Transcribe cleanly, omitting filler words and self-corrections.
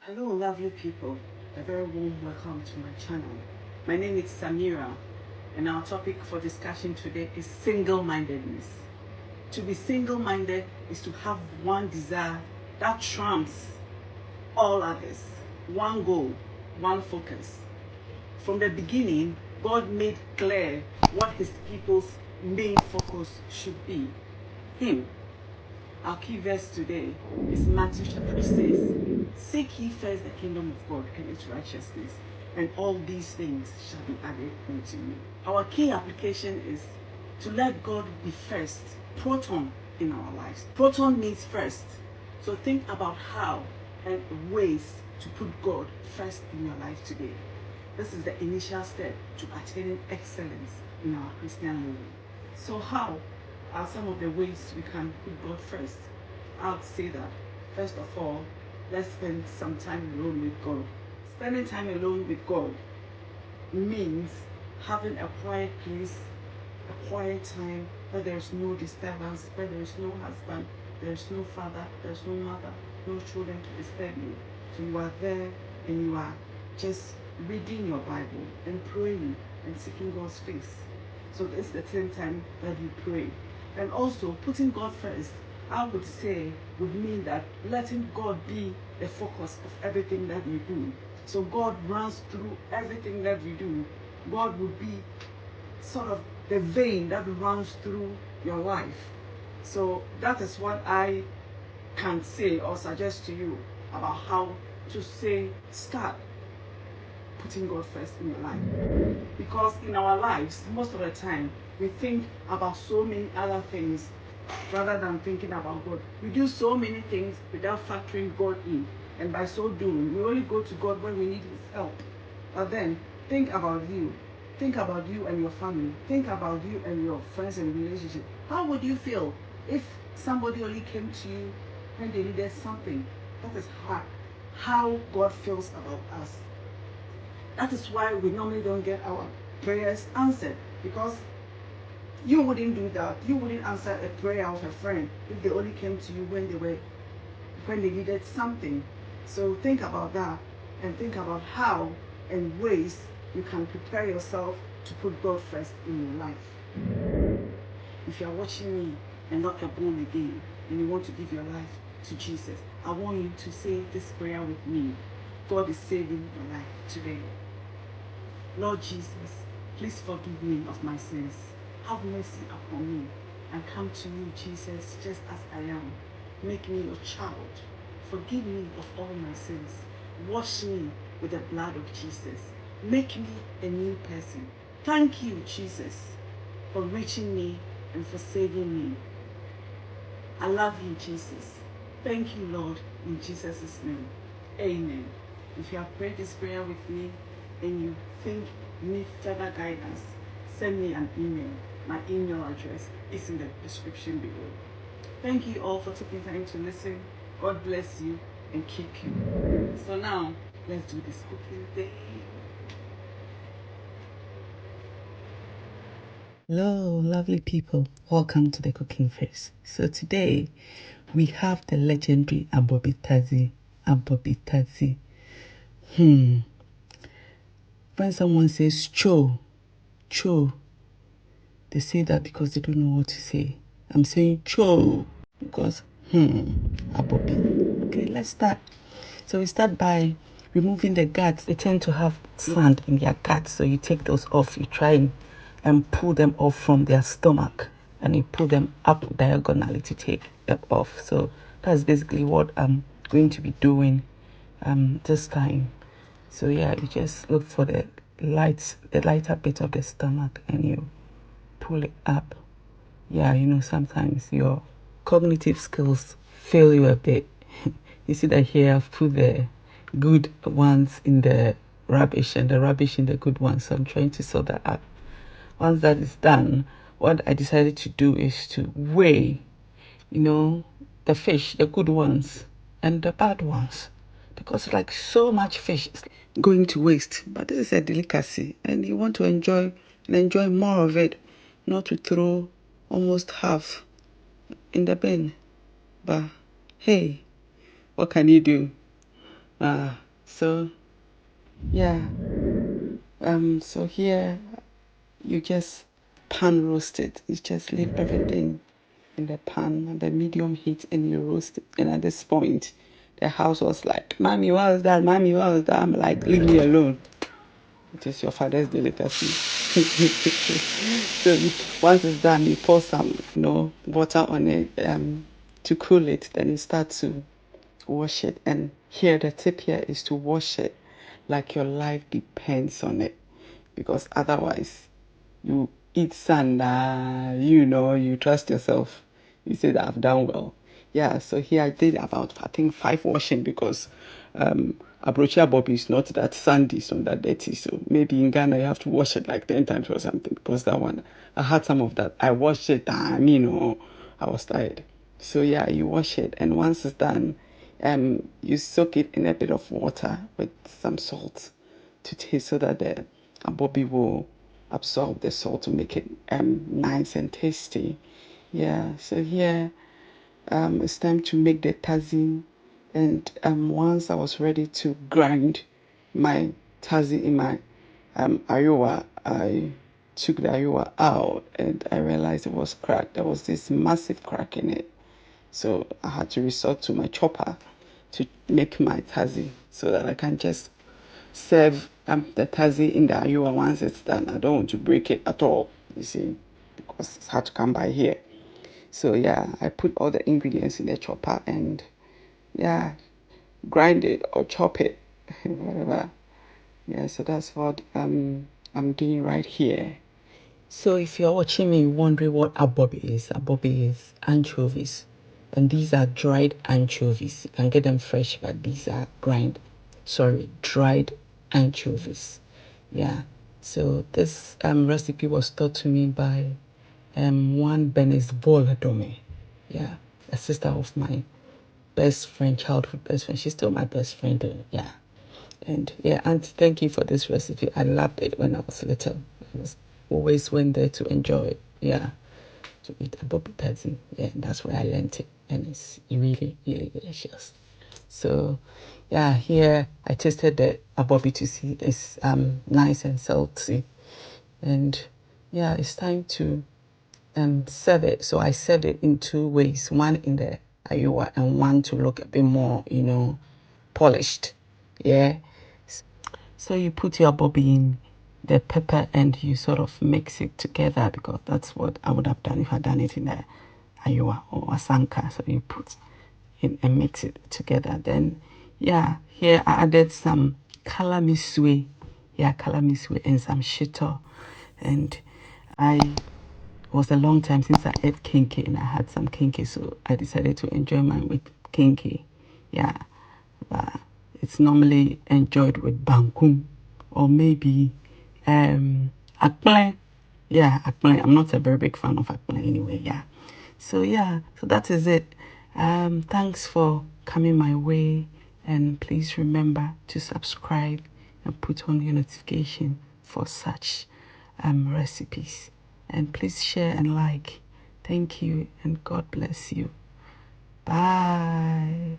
Hello, lovely people. A very warm welcome to my channel. My name is Samira, and our topic for discussion today is single-mindedness. To be single-minded is to have one desire that trumps all others, one goal, one focus. From the beginning, God made clear what his people's main focus should be: him. Our key verse today is Matthew chapter 6. Seek ye first the kingdom of God and its righteousness, and all these things shall be added unto you. Our key application is to let God be first, proton in our lives. Proton means first. So think about how and ways to put God first in your life today. This is the initial step to attaining excellence in our Christian living. So how are some of the ways we can put God first? I would say that, first of all, let's spend some time alone with God. Spending time alone with God means having a quiet place, a quiet time where there's no disturbance, where there's no husband, there's no father, there's no mother, no children to disturb you. So you are there and you are just reading your Bible and praying and seeking God's face. So this is the same time that you pray. And also putting God first, I would say, would mean that letting God be the focus of everything that you do. So God runs through everything that you do. God would be sort of the vein that runs through your life. So that is what I can say or suggest to you about how to start putting God first in your life. Because in our lives, most of the time, we think about so many other things rather than thinking about God. We do so many things without factoring God in. And by so doing, we only go to God when we need his help. But then, think about you. Think about you and your family. Think about you and your friends and relationship. How would you feel if somebody only came to you when they needed something? That is how God feels about us. That is why we normally don't get our prayers answered, because you wouldn't do that. You wouldn't answer a prayer of a friend if they only came to you when they needed something. So think about that and think about how and ways you can prepare yourself to put God first in your life. If you are watching me and not a born again and you want to give your life to Jesus, I want you to say this prayer with me. God is saving your life today. Lord Jesus, please forgive me of my sins. Have mercy upon me and come to me, Jesus, just as I am. Make me your child. Forgive me of all my sins. Wash me with the blood of Jesus. Make me a new person. Thank you, Jesus, for reaching me and for saving me. I love you, Jesus. Thank you, Lord, in Jesus' name. Amen. If you have prayed this prayer with me and you think you need further guidance, send me an email. My email address is in the description below. Thank you all for taking time to listen. God bless you and keep you. So now, let's do this cooking thing. Hello, lovely people. Welcome to the cooking phase. So today, we have the legendary ABOBI TADZI. ABOBI TADZI. When someone says cho, they say that because they don't know what to say. I'm saying cho because ABOBI. Okay, let's start. So we start by removing the guts. They tend to have sand in their guts, so you take those off. You try and pull them off from their stomach, and you pull them up diagonally to take them off. So that's basically what I'm going to be doing this time. So yeah, you just look for the lighter bit of the stomach and you pull it up. Yeah, sometimes your cognitive skills fail you a bit. You see that here I've put the good ones in the rubbish and the rubbish in the good ones. So I'm trying to sort that out. Once that is done, what I decided to do is to weigh, the fish, the good ones and the bad ones. Because like so much fish is going to waste. But this is a delicacy and you want to enjoy more of it, not to throw almost half in the bin. But hey, what can you do? So yeah, so here you just pan roast it. You just leave everything in the pan at the medium heat and you roast it. And at this point, the house was like, "Mommy, what was that? Mommy, what was that?" I'm like, "Leave me alone. It is your father's delicacy." So once it's done, you pour some, water on it to cool it. Then you start to wash it. And here, the tip here is to wash it like your life depends on it, because otherwise you eat sand, you trust yourself. You say that I've done well. Yeah, so here I did about, I think, 5 washing, because Abrochi ABOBI is not that sandy, it's not that dirty. So maybe in Ghana you have to wash it like 10 times or something, because that one, I had some of that. I washed it and, I was tired. So yeah, you wash it, and once it's done, you soak it in a bit of water with some salt to taste, so that the ABOBI will absorb the salt to make it nice and tasty. Yeah, so here it's time to make the tazi. And once I was ready to grind my tazi in my ayua, I took the ayua out and I realized it was cracked. There was this massive crack in it. So I had to resort to my chopper to make my tazi, so that I can just serve the tazi in the ayua once it's done. I don't want to break it at all, you see, because it's hard to come by here. So yeah, I put all the ingredients in the chopper and yeah, grind it or chop it, whatever. Yeah, so that's what I'm doing right here. So if you're watching me wondering what ABOBI is anchovies. And these are dried anchovies. You can get them fresh, but these are dried anchovies. Yeah. So this recipe was taught to me by one Volta. Yeah, a sister of my best friend, childhood best friend. She's still my best friend. Yeah. And yeah, Auntie, thank you for this recipe. I loved it when I was little. I was always went there to enjoy it. Yeah, to eat ABOBI TADZI. Yeah, that's where I learned it. And it's really, really delicious. So yeah, here I tasted the ABOBI to see it's nice and salty. And yeah, it's time to serve it. So I served it in 2 ways, one in the ayua and one to look a bit more, polished. Yeah. So you put your ABOBI in the pepper and you sort of mix it together, because that's what I would have done if I'd done it in the ayua or asanka. So you put it and mix it together. Then yeah, here I added some kalamiswe. Yeah, kalamiswe and some shito. And it was a long time since I ate kinky, and I had some kinky, so I decided to enjoy mine with kinky. Yeah, but it's normally enjoyed with bankum or maybe akple. Yeah, akple. I'm not a very big fan of akple anyway. Yeah, so yeah, so that is it. Thanks for coming my way, and please remember to subscribe and put on your notification for such recipes. And please share and like. Thank you, and God bless you. Bye.